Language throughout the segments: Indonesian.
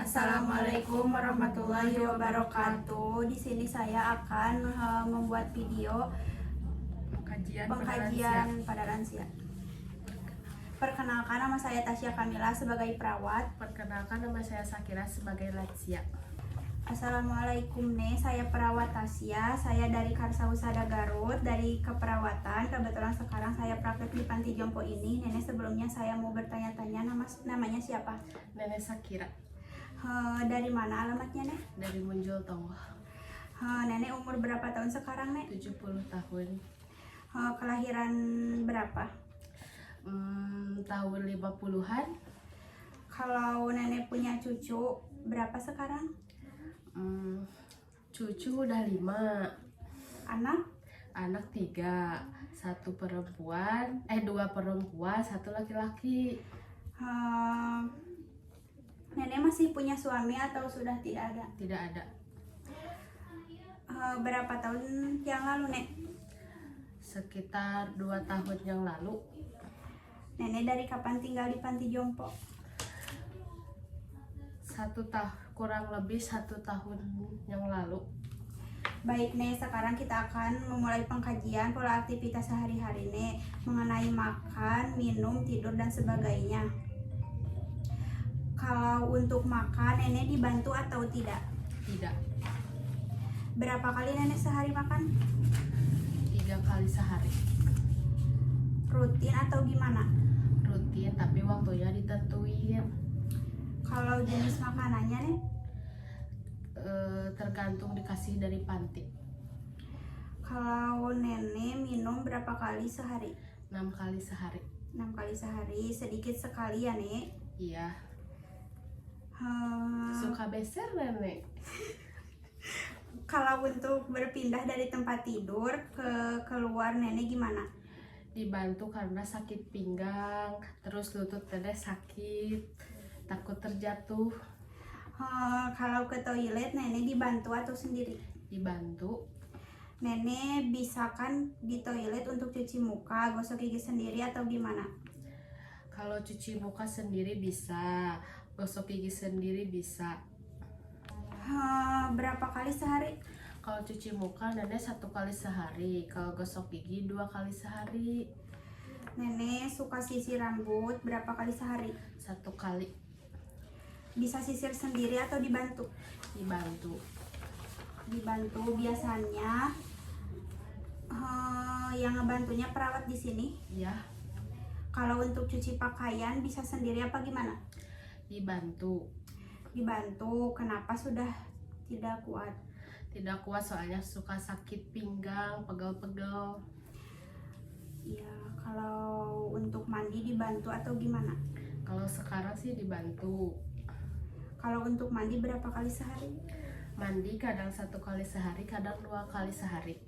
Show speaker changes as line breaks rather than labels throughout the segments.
Assalamualaikum warahmatullahi wabarakatuh. Di sini saya akan membuat video pengkajian pada lansia. Perkenalkan, nama saya Tasya Kamila sebagai perawat.
Perkenalkan, nama saya Sakira sebagai lansia.
Assalamualaikum, saya perawat Tasya. Saya dari Karsa Husada Garut, dari keperawatan. Kebetulan sekarang saya praktek di Panti Jompo ini. Nenek, sebelumnya saya mau bertanya-tanya, namanya siapa?
Nenek Sakira.
Dari mana alamatnya, Nek?
Dari Munjul Tongo.
Nenek umur berapa tahun sekarang, Nek?
70 tahun.
Kelahiran berapa?
Tahun 50-an.
Kalau nenek punya cucu berapa sekarang?
Cucu udah 5.
Anak?
Anak 3. 2 perempuan, 1 laki-laki.
Nenek masih punya suami atau sudah tidak ada?
Tidak ada.
Berapa tahun yang lalu, Nek?
Sekitar 2 tahun yang lalu.
Nenek dari kapan tinggal di Panti Jompo?
Kurang lebih 1 tahun yang lalu.
Baik, Nek, sekarang kita akan memulai pengkajian pola aktivitas sehari-hari, Nek, mengenai makan, minum, tidur, dan sebagainya. Kalau untuk makan, nenek dibantu atau tidak?
Tidak.
Berapa kali nenek sehari makan?
3 kali sehari.
Rutin atau gimana?
Rutin, tapi waktunya ditentuin.
Kalau jenis makanannya, Nek?
Tergantung dikasih dari panti.
Kalau nenek minum berapa kali sehari?
6 kali sehari.
6 kali sehari, sedikit sekali ya, Nek?
Iya. Suka beser, Nenek.
Kalau untuk berpindah dari tempat tidur ke keluar, nenek gimana?
Dibantu karena sakit pinggang, terus lutut nenek sakit, takut terjatuh.
Kalau ke toilet, nenek dibantu atau sendiri?
Dibantu.
Nenek bisa kan di toilet untuk cuci muka, gosok gigi sendiri atau gimana?
Kalau cuci muka sendiri bisa, gosok gigi sendiri bisa.
Berapa kali sehari?
Kalau cuci muka nenek 1 kali sehari, kalau gosok gigi 2 kali sehari.
Nenek suka sisir rambut berapa kali sehari?
1 kali.
Bisa sisir sendiri atau dibantu?
Dibantu.
Dibantu biasanya. Yang ngebantunya perawat di sini?
Ya.
Kalau untuk cuci pakaian bisa sendiri apa gimana?
Dibantu.
Dibantu. Kenapa sudah tidak kuat?
Tidak kuat soalnya suka sakit pinggang, pegel-pegel.
Iya, kalau untuk mandi dibantu atau gimana?
Kalau sekarang sih dibantu.
Kalau untuk mandi berapa kali sehari?
Mandi kadang 1 kali sehari, kadang 2 kali sehari.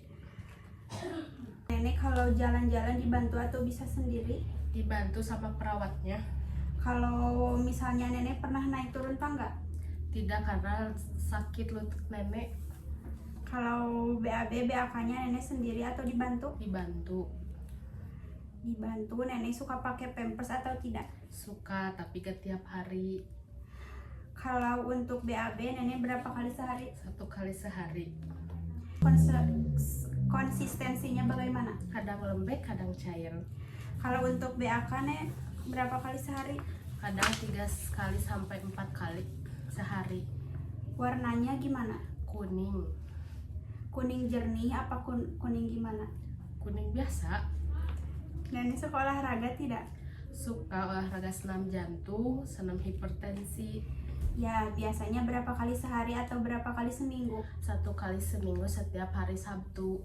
Nenek kalau jalan-jalan dibantu atau bisa sendiri?
Dibantu sama perawatnya.
Kalau misalnya nenek pernah naik turun tangga?
Tidak, karena sakit lutut nenek.
Kalau BAB, BAK-nya nenek sendiri atau dibantu?
Dibantu.
Dibantu. Nenek suka pakai pampers atau tidak?
Suka, tapi gak tiap hari.
Kalau untuk BAB, nenek berapa kali sehari?
1 kali sehari.
Konsistensinya bagaimana?
Kadang lembek, kadang cair.
Kalau untuk BAK, Nek, berapa kali sehari?
Kadang 3 kali sampai 4 kali sehari.
Warnanya gimana?
Kuning.
Kuning jernih apa kuning gimana?
Kuning biasa.
Nenek suka olahraga tidak?
Suka olahraga senam jantung, senam hipertensi.
Ya, biasanya berapa kali sehari atau berapa kali seminggu?
1 kali seminggu setiap hari Sabtu.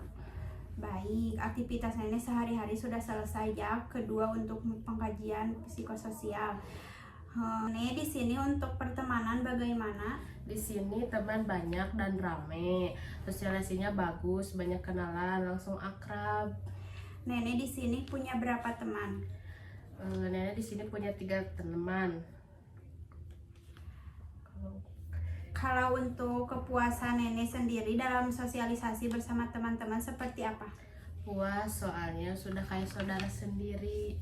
Baik, aktivitas nenek sehari-hari sudah selesai ya. Kedua untuk pengkajian psikososial. Nenek di sini untuk pertemanan bagaimana?
Di sini teman banyak dan rame. Sosialisasinya bagus, banyak kenalan, langsung akrab.
Nenek di sini punya berapa teman?
Nenek di sini punya 3 teman.
Kalau untuk kepuasan nenek sendiri dalam sosialisasi bersama teman-teman seperti apa?
Puas, soalnya sudah kayak saudara sendiri.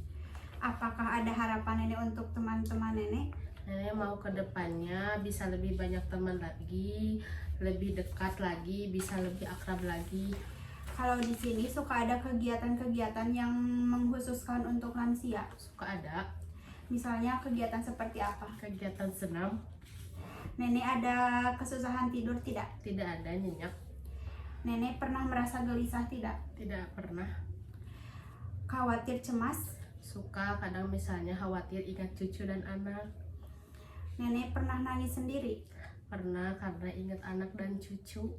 Apakah ada harapan nenek untuk teman-teman nenek?
Nenek mau ke depannya bisa lebih banyak teman lagi, lebih dekat lagi, bisa lebih akrab lagi.
Kalau di sini suka ada kegiatan-kegiatan yang mengkhususkan untuk lansia.
Suka ada
Misalnya kegiatan seperti apa?
kegiatan senam,
Nenek ada kesusahan tidur tidak?
tidak ada nyenyak,
Nenek pernah merasa gelisah tidak?
tidak pernah.
Khawatir cemas?
Suka kadang misalnya khawatir ingat cucu dan anak.
Nenek pernah nangis sendiri?
Pernah karena ingat anak dan cucu.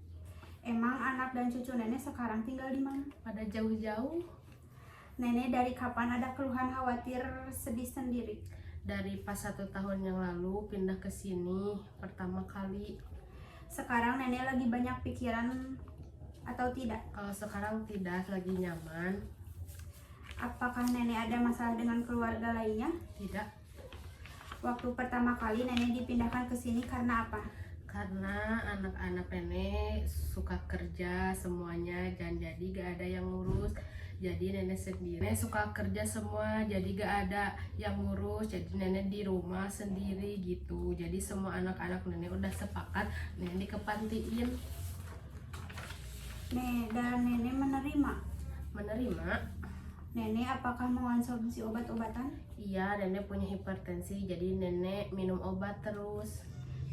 Emang anak dan cucu nenek sekarang tinggal di mana?
Pada jauh-jauh.
Nenek dari kapan ada keluhan khawatir sedih sendiri?
Dari pas 1 tahun yang lalu pindah ke sini pertama kali.
Sekarang nenek lagi banyak pikiran atau tidak?
Kalau sekarang tidak, lagi nyaman.
Apakah nenek ada masalah dengan keluarga lainnya?
Tidak,
Waktu pertama kali nenek dipindahkan ke sini karena apa?
karena anak-anak nenek suka kerja semuanya dan jadi gak ada yang ngurus. Jadi nenek sendiri. Nenek suka kerja semua, jadi gak ada yang ngurus. Jadi nenek di rumah sendiri gitu. Jadi semua anak-anak nenek udah sepakat nenek dikepantiin.
Dan nenek menerima.
Menerima.
Nenek apakah mengonsumsi obat-obatan?
Iya, nenek punya hipertensi, jadi nenek minum obat terus.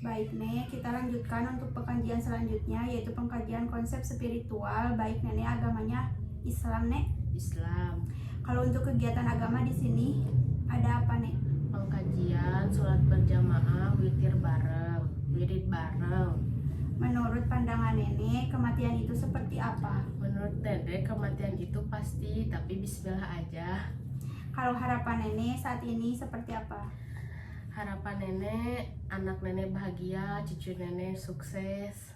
Baik, Nek, kita lanjutkan untuk pengkajian selanjutnya, yaitu pengkajian konsep spiritual. Baik, nenek agamanya Islam, Nek.
Islam.
Kalau untuk kegiatan agama di sini ada apa, Nek?
Pengkajian, sholat berjamaah, witir bareng, wirid bareng.
Menurut pandangan nenek, kematian itu seperti apa?
Menurut nenek kematian itu pasti, tapi bismillah aja.
Kalau harapan nenek saat ini seperti apa?
Harapan nenek, anak nenek bahagia, cucu nenek sukses.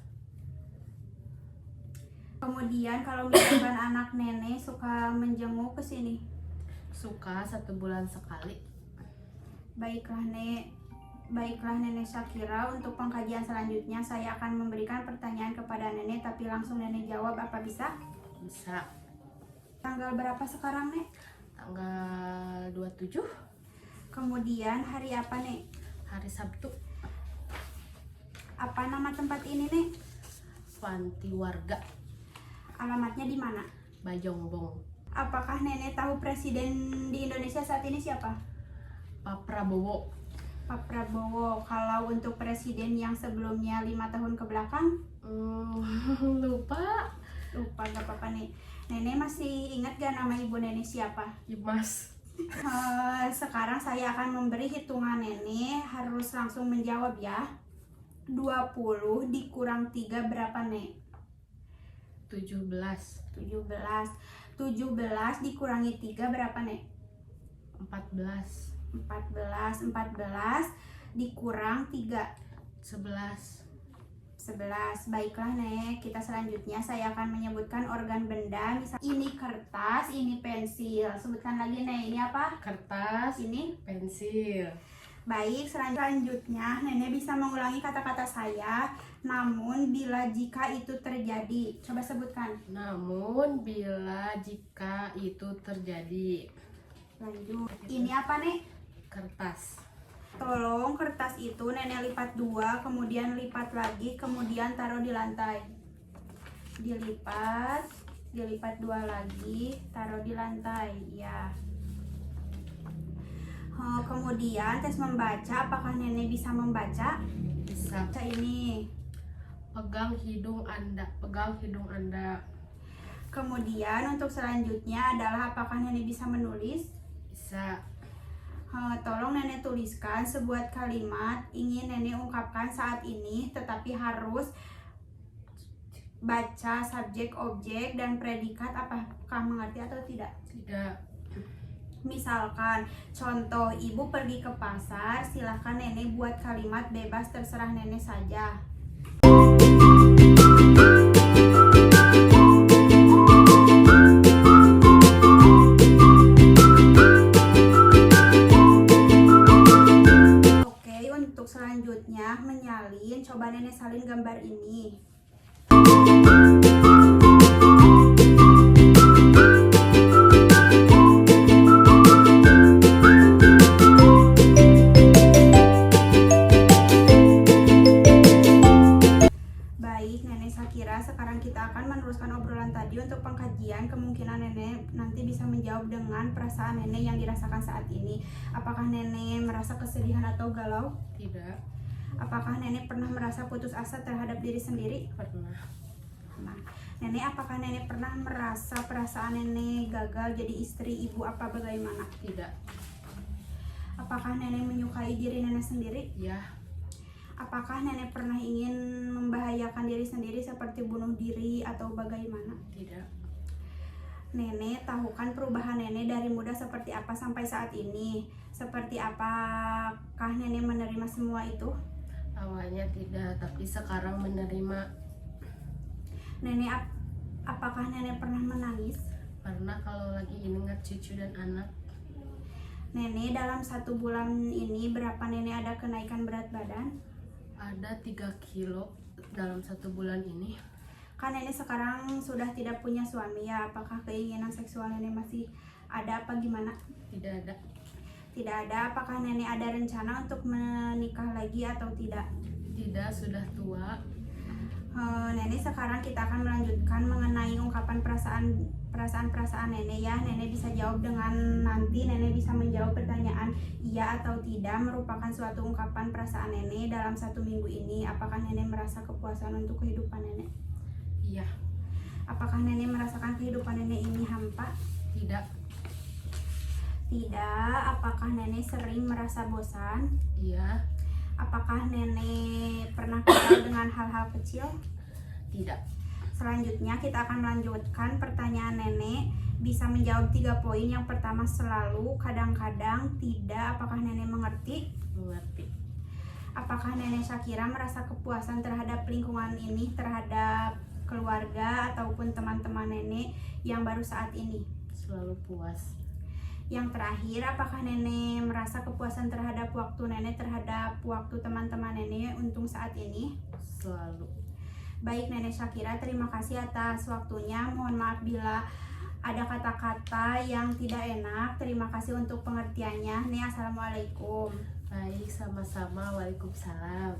Kemudian kalau misalkan anak nenek suka menjenguk ke sini.
Suka 1 bulan sekali.
Baiklah, Nek. Baiklah, Nenek Syakira, untuk pengkajian selanjutnya saya akan memberikan pertanyaan kepada nenek, tapi langsung nenek jawab, apa bisa?
Bisa.
Tanggal berapa sekarang, Nek?
Tanggal 27,
Kemudian hari apa, Nek?
hari Sabtu.
Apa nama tempat ini, Nek?
Panti Warga
Alamatnya di mana?
Bajongbong.
Apakah nenek tahu presiden di Indonesia saat ini siapa?
Pak Prabowo.
Pak Prabowo. Kalau untuk presiden yang sebelumnya 5 tahun ke belakang,
Lupa.
lupa, gak apa-apa, Nek. Nenek masih ingat gak nama ibu nenek siapa?
Imas.
Sekarang saya akan memberi hitungan nenek, harus langsung menjawab ya. 20 dikurang 3 berapa, Nek?
17.
17. 17 dikurangi 3 berapa, Nek?
14.
14 dikurang 3
11.
11. Baiklah, Nek, kita selanjutnya saya akan menyebutkan organ benda. Misal ini kertas, ini pensil. Sebutkan lagi, Nek, ini apa?
Kertas.
Ini
Pensil.
baik. Selanjutnya nenek bisa mengulangi kata-kata saya, namun bila jika itu terjadi. Coba sebutkan.
Namun bila jika itu terjadi.
Lanjut. Ini apa, Nek?
Kertas.
Tolong kertas itu nenek lipat 2, kemudian lipat lagi, kemudian taruh di lantai. Dilipat 2 lagi, taruh di lantai. Ya. Kemudian tes membaca, apakah nenek bisa membaca?
Bisa.
Baca ini.
Pegang hidung Anda. Pegang hidung Anda.
Kemudian untuk selanjutnya adalah apakah nenek bisa menulis?
Bisa.
Tolong nenek tuliskan sebuah kalimat ingin nenek ungkapkan saat ini, tetapi harus baca subjek, objek, dan predikat. Apakah mengerti atau tidak?
Tidak.
Misalkan, contoh, ibu pergi ke pasar, silahkan nenek buat kalimat bebas, terserah nenek saja. Oke, untuk selanjutnya menyalin, coba nenek salin gambar ini. sekarang kita akan meneruskan obrolan tadi untuk pengkajian. Kemungkinan nenek nanti bisa menjawab dengan perasaan nenek yang dirasakan saat ini. Apakah nenek merasa kesedihan atau galau?
Tidak.
Apakah nenek pernah merasa putus asa terhadap diri sendiri?
Pernah.
Nah, nenek, apakah nenek pernah merasa perasaan nenek gagal jadi istri, ibu, apa bagaimana?
Tidak.
Apakah nenek menyukai diri nenek sendiri?
Ya.
Apakah nenek pernah ingin membahayakan diri sendiri seperti bunuh diri atau bagaimana?
Tidak.
Nenek tahu kan perubahan nenek dari muda seperti apa sampai saat ini? Seperti apakah nenek menerima semua itu?
Awalnya tidak, tapi sekarang menerima.
Nenek, apakah nenek pernah menangis?
Pernah kalau lagi ingat cucu dan anak.
Nenek, dalam 1 bulan ini berapa nenek ada kenaikan berat badan?
Ada 3 kilo dalam 1 bulan ini.
Kan nenek sekarang sudah tidak punya suami ya, apakah keinginan seksual nenek masih ada apa gimana?
Tidak ada.
Tidak ada. Apakah nenek ada rencana untuk menikah lagi atau tidak?
Tidak, sudah tua.
Nenek, sekarang kita akan melanjutkan mengenai ungkapan perasaan nenek ya. Nenek bisa jawab dengan nanti nenek bisa menjawab pertanyaan iya atau tidak merupakan suatu ungkapan perasaan nenek dalam 1 minggu ini. Apakah nenek merasa kepuasan untuk kehidupan nenek?
Iya.
Apakah nenek merasakan kehidupan nenek ini hampa?
Tidak.
Tidak. Apakah nenek sering merasa bosan?
Iya.
Apakah nenek pernah kesal dengan hal-hal kecil?
Tidak.
Selanjutnya kita akan melanjutkan pertanyaan nenek. Bisa menjawab 3 poin. Yang pertama selalu, kadang-kadang, tidak. Apakah nenek mengerti?
Mengerti.
Apakah nenek Syakira merasa kepuasan terhadap lingkungan ini, terhadap keluarga ataupun teman-teman nenek yang baru saat ini?
Selalu puas.
Yang terakhir, apakah nenek merasa kepuasan terhadap waktu nenek, terhadap waktu teman-teman nenek untuk saat ini?
Selalu.
Baik nenek Syakira, terima kasih atas waktunya. Mohon maaf bila ada kata-kata yang tidak enak. Terima kasih untuk pengertiannya. Nih, assalamualaikum.
Baik, sama-sama. Waalaikumsalam.